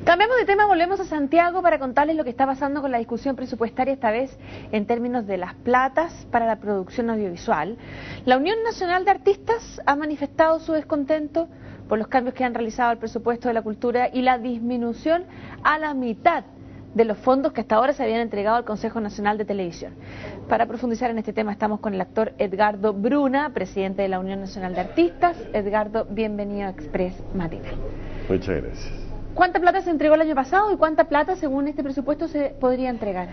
Cambiamos de tema, volvemos a Santiago para contarles lo que está pasando con la discusión presupuestaria, esta vez en términos de las platas para la producción audiovisual. La Unión Nacional de Artistas ha manifestado su descontento por los cambios que han realizado al presupuesto de la cultura y la disminución a la mitad de los fondos que hasta ahora se habían entregado al Consejo Nacional de Televisión. Para profundizar en este tema estamos con el actor Edgardo Bruna, presidente de la Unión Nacional de Artistas. Edgardo, bienvenido a Express Matinal. Muchas gracias. ¿Cuánta plata se entregó el año pasado y cuánta plata, según este presupuesto, se podría entregar?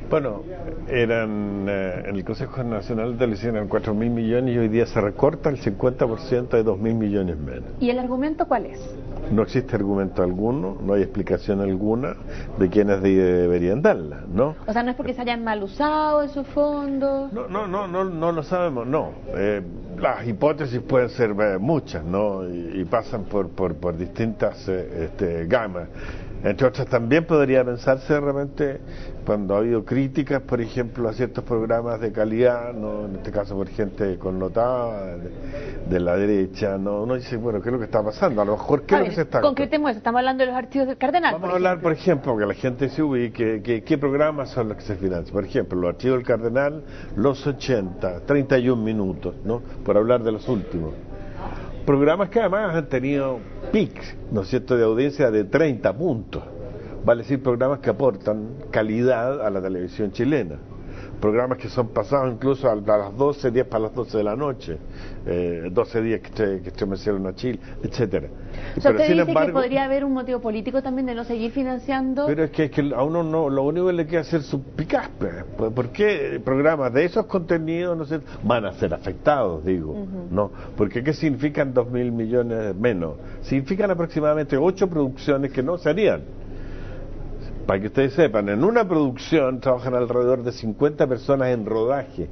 Bueno, en el Consejo Nacional de Televisión eran 4.000 millones y hoy día se recorta el 50% de 2.000 millones menos. ¿Y el argumento cuál es? No existe argumento alguno, no hay explicación alguna de quiénes deberían darla, ¿no? O sea, no es porque se hayan mal usado esos fondos. No lo sabemos, no. Las hipótesis pueden ser muchas, ¿no? Y pasan por distintas gamas. Entre otras, también podría pensarse de repente, cuando ha habido críticas, por ejemplo, a ciertos programas de calidad, ¿no? En este caso por gente connotada de la derecha, no dice, bueno, ¿qué es lo que está pasando? A lo mejor, ¿qué es lo que se está... Concretemos eso, estamos hablando de los archivos del Cardenal. Vamos a hablar, por ejemplo, que la gente se ubique, ¿qué programas son los que se financian? Por ejemplo, los archivos del Cardenal, los 80, 31 minutos, ¿no? Por hablar de los últimos. Programas que además han tenido pics, ¿no es cierto?, de audiencia de 30 puntos. Vale decir, programas que aportan calidad a la televisión chilena. Programas que son pasados incluso a las 12, 10 para las 12 de la noche, 12 días que estremecieron a Chile, etcétera. O sea, usted dice que podría haber un motivo político también de no seguir financiando. Pero es que a uno no, lo único que le queda hacer su picaspe. ¿Por qué programas de esos contenidos, no sé, van a ser afectados, digo? No, porque ¿qué significan 2.000 millones menos? Significan aproximadamente 8 producciones que no se harían. Para que ustedes sepan, en una producción trabajan alrededor de 50 personas en rodaje.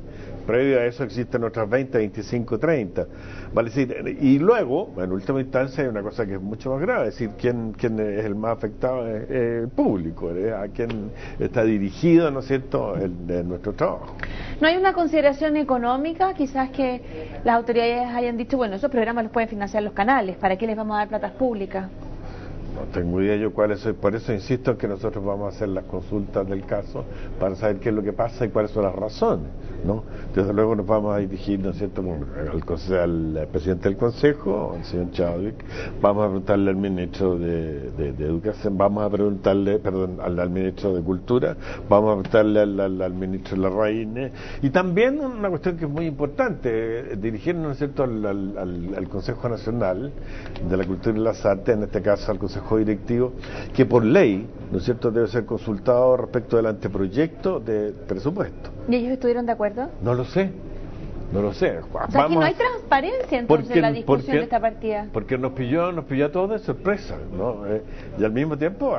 Previo a eso existen otras 20, 25, 30. Vale decir, y luego, en última instancia, hay una cosa que es mucho más grave, es decir, quién es el más afectado es el público, a quién está dirigido, ¿no es cierto?, nuestro trabajo. ¿No hay una consideración económica? Quizás que las autoridades hayan dicho, bueno, esos programas los pueden financiar los canales, ¿para qué les vamos a dar platas públicas? No tengo idea yo cuál es, por eso insisto en que nosotros vamos a hacer las consultas del caso para saber qué es lo que pasa y cuáles son las razones, ¿no? Desde luego nos vamos a dirigir, ¿no es cierto?, al presidente del Consejo, al señor Chadwick, vamos a preguntarle al ministro de Educación, vamos a preguntarle, al ministro de Cultura, vamos a preguntarle al ministro Larraín, y también una cuestión que es muy importante, dirigirnos, ¿no es cierto?, al Consejo Nacional de la Cultura y las Artes, en este caso al Consejo directivo, que por ley, ¿no es cierto?, debe ser consultado respecto del anteproyecto de presupuesto. ¿Y ellos estuvieron de acuerdo? No lo sé. O sea, que no hay transparencia entonces en la discusión de esta partida. Porque nos pilló a todos de sorpresa, ¿no? Y al mismo tiempo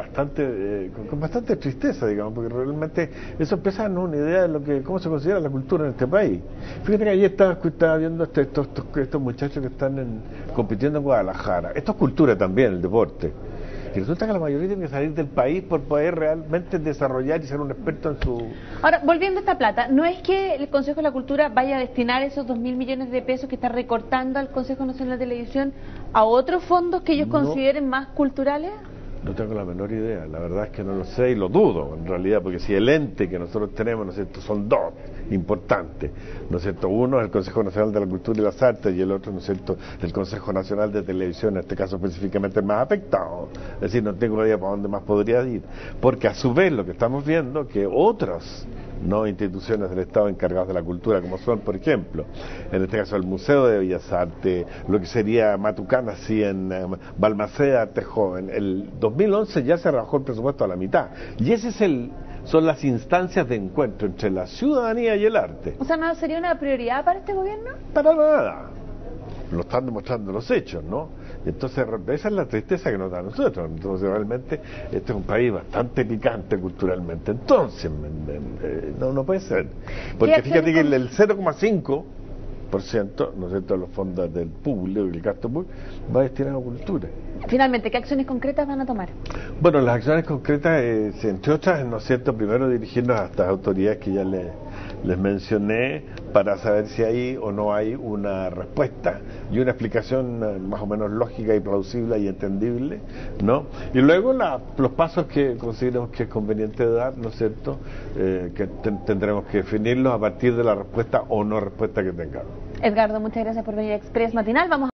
con bastante tristeza, digamos, porque realmente eso empieza a darnos una idea de cómo se considera la cultura en este país. Fíjate que ayer estaba viendo estos muchachos que están compitiendo en Guadalajara. Esto es cultura también, el deporte. Y resulta que la mayoría tiene que salir del país por poder realmente desarrollar y ser un experto en su... Ahora, volviendo a esta plata, ¿no es que el Consejo de la Cultura vaya a destinar esos 2.000 millones de pesos que está recortando al Consejo Nacional de Televisión a otros fondos que ellos consideren más culturales? No tengo la menor idea, la verdad es que no lo sé y lo dudo en realidad, porque si el ente que nosotros tenemos, ¿no es cierto?, son dos importantes, ¿no es cierto?, uno es el Consejo Nacional de la Cultura y las Artes y el otro, ¿no es cierto?, el Consejo Nacional de Televisión, en este caso específicamente el más afectado, es decir, no tengo idea para dónde más podría ir, porque a su vez lo que estamos viendo que otras instituciones del Estado encargadas de la cultura, como son, por ejemplo, en este caso el Museo de Bellas Artes, lo que sería Matucana, sí, en Balmaceda, Arte Joven, el 2011 ya se rebajó el presupuesto a la mitad, y son las instancias de encuentro entre la ciudadanía y el arte. O sea, ¿no sería una prioridad para este gobierno? Para nada. Lo están demostrando los hechos, ¿no? Entonces, esa es la tristeza que nos da a nosotros. Entonces, realmente, este es un país bastante picante culturalmente. Entonces, no puede ser. Porque fíjate que el 0,5%, ¿no es cierto?, de los fondos del público y el gasto público va destinado a cultura. Finalmente, ¿qué acciones concretas van a tomar? Bueno, las acciones concretas, entre otras, ¿no es cierto?, primero dirigirnos a estas autoridades que ya les mencioné, para saber si hay o no hay una respuesta y una explicación más o menos lógica y plausible y entendible, ¿no? Y luego los pasos que consideremos que es conveniente dar, ¿no es cierto?, que tendremos que definirlos a partir de la respuesta o no respuesta que tengamos. Edgardo, muchas gracias por venir a Express Matinal. Vamos